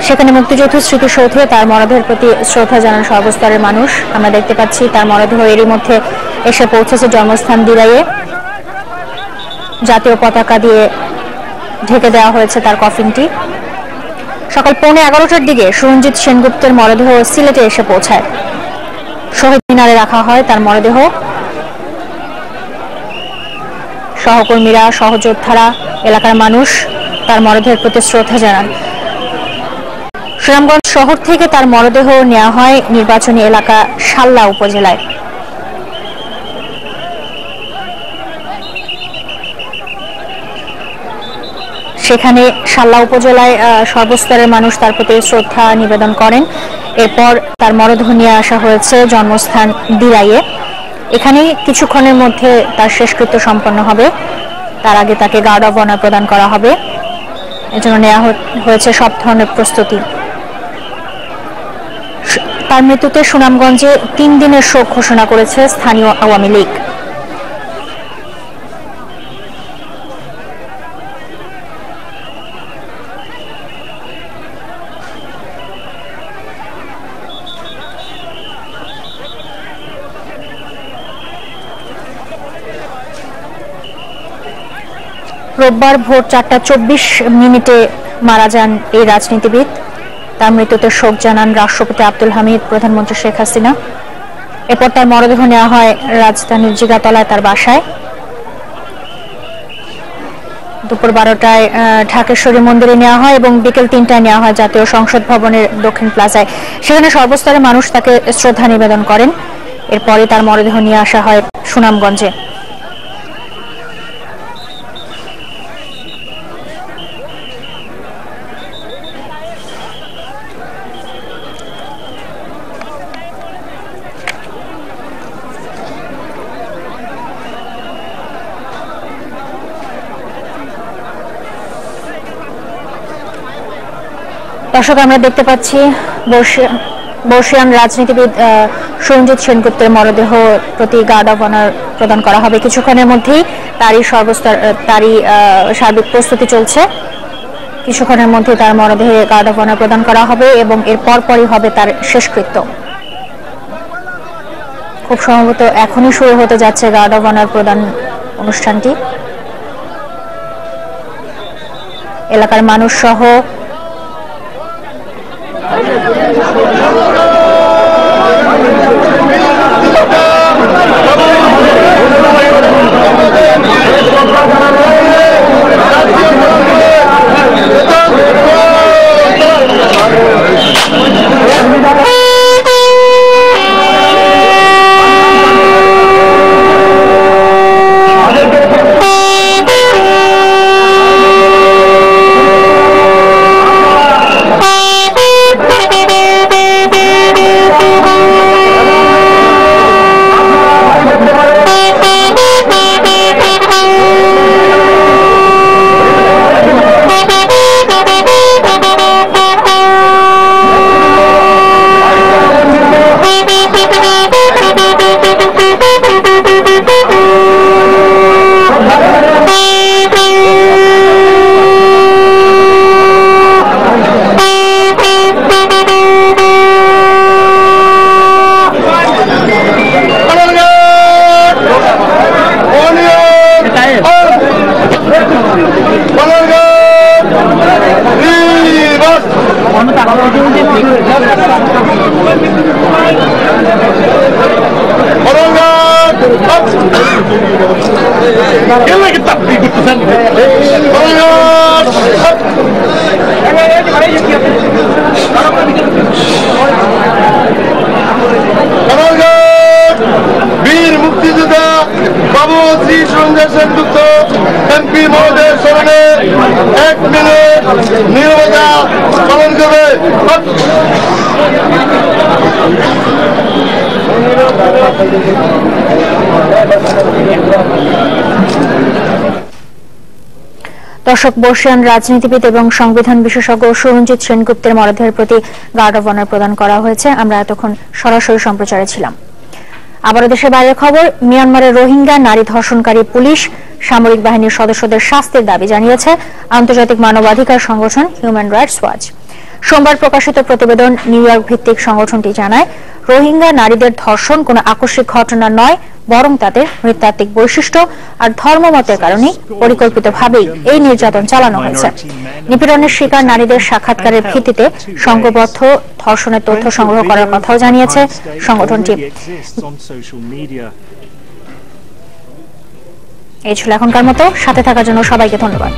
সেখানে মুক্তিযুদ্ধ স্মৃতিসৌধে তার মরদেহের প্রতি শ্রদ্ধা জানান সর্বস্তরের মানুষ। আমরা দেখতে পাচ্ছি তার মরদেহ এরই মধ্যে এসে পৌঁছেছে জন্মস্থান দিরাইয়ে। জাতীয় পতাকা দিয়ে ঢেকে দেওয়া হয়েছে তার কফিনটি। সকাল 11:15টার দিকে সুরঞ্জিত সেনগুপ্তের মরদেহ সিলেটে এসে পৌঁছায়। শহীদ মিনারে রাখা হয় তার মরদেহ। সহকর্মীরা, সহযোদ্ধারা, এলাকার মানুষ তার মরদেহের প্রতি শ্রদ্ধা জানান। সুনামগঞ্জ শহর থেকে তার মরদেহ নেওয়া হয় নির্বাচনী এলাকা শাল্লা উপজেলায়। সেখানে শাল্লা উপজেলায় সর্বস্তরের মানুষ তার প্রতি শ্রদ্ধা নিবেদন করেন। এরপর তার মরদেহ নিয়ে আসা হয়েছে জন্মস্থান দিরাইয়ে। এখানে কিছুক্ষণের মধ্যে তার শেষকৃত্য সম্পন্ন হবে। তার আগে তাকে গার্ড অব অনার প্রদান করা হবে। এজন্য নেওয়া হয়েছে সব ধরনের প্রস্তুতি। তার মৃত্যুতে সুনামগঞ্জে 3 দিনের শোক ঘোষণা করেছে স্থানীয় আওয়ামী লীগ। রোববার ভোর 4:24 মারা যান এই রাজনীতিবিদ। তার মৃত্যুতে শোক জানান রাষ্ট্রপতি আব্দুল হামিদ, প্রধানমন্ত্রী শেখ হাসিনা। এরপর তার মরদেহ নেওয়া হয় রাজধানীর জিগাতলায় তার বাসায়। দুপুর 12টায় ঢাকেশ্বরী মন্দিরে নেওয়া হয় এবং বিকেল 3টায় নেওয়া হয় জাতীয় সংসদ ভবনের দক্ষিণ প্লাজায়। সেখানে সর্বস্তরের মানুষ তাকে শ্রদ্ধা নিবেদন করেন। এরপরে তার মরদেহ নিয়ে আসা হয় সুনামগঞ্জে। দর্শক, আমরা দেখতে পাচ্ছি বর্ষিয়ান রাজনীতিবিদ সুরঞ্জিত সেনগুপ্তের মরদেহ প্রতি গার্ড অব অনার প্রদান করা হবে কিছুক্ষণের মধ্যেই। তারই সার্বিক প্রস্তুতি চলছে। কিছুক্ষণের মধ্যে তার মরদেহে গার্ড অব অনার প্রদান করা হবে এবং এর পরপরই হবে তার শেষকৃত্য। খুব সম্ভবত এখনই শুরু হতে যাচ্ছে গার্ড অব অনার প্রদান অনুষ্ঠানটি। এলাকার মানুষ সহ বীর মুক্তিযোদ্ধা বাবু শ্রী সুরঞ্জিত সেনগুপ্ত এমপি মহোদয়ের স্মরণে 1 মিনিট নীরবতা পালন করবে। দর্শক, বর্ষিয়ান রাজনীতিবিদ এবং সংবিধান বিশেষজ্ঞ সুরঞ্জিত সেনগুপ্তের মরদেহের প্রতি গার্ড অব অনার প্রদান করা হয়েছে। আমরা এতক্ষণ সরাসরি সম্প্রচারে ছিলাম। আবারও দেশের বাইরের খবর। মিয়ানমারের রোহিঙ্গা নারী ধর্ষণকারী পুলিশ সামরিক বাহিনীর সদস্যদের শাস্তির দাবি জানিয়েছে আন্তর্জাতিক মানবাধিকার সংগঠন হিউম্যান রাইটস ওয়াচ। সোমবার প্রকাশিত প্রতিবেদন নিউ ইয়র্ক ভিত্তিক সংগঠনটি জানায়, রোহিঙ্গা নারীদের ধর্ষণ কোনো আকস্মিক ঘটনা নয়, বরং তাদের নৃতাত্ত্বিক বৈশিষ্ট্য আর ধর্মমতের কারণে পরিকল্পিতভাবেই এই নির্যাতন চালানো হয়েছে। নিপীড়নের শিকার নারীদের সাক্ষাৎকারের ভিত্তিতে সংঘবদ্ধ ধর্ষণের তথ্য সংগ্রহ করার কথাও জানিয়েছে সংগঠনটি। এই ছিল এখনকার মতো, সাথে থাকার জন্য সবাইকে ধন্যবাদ।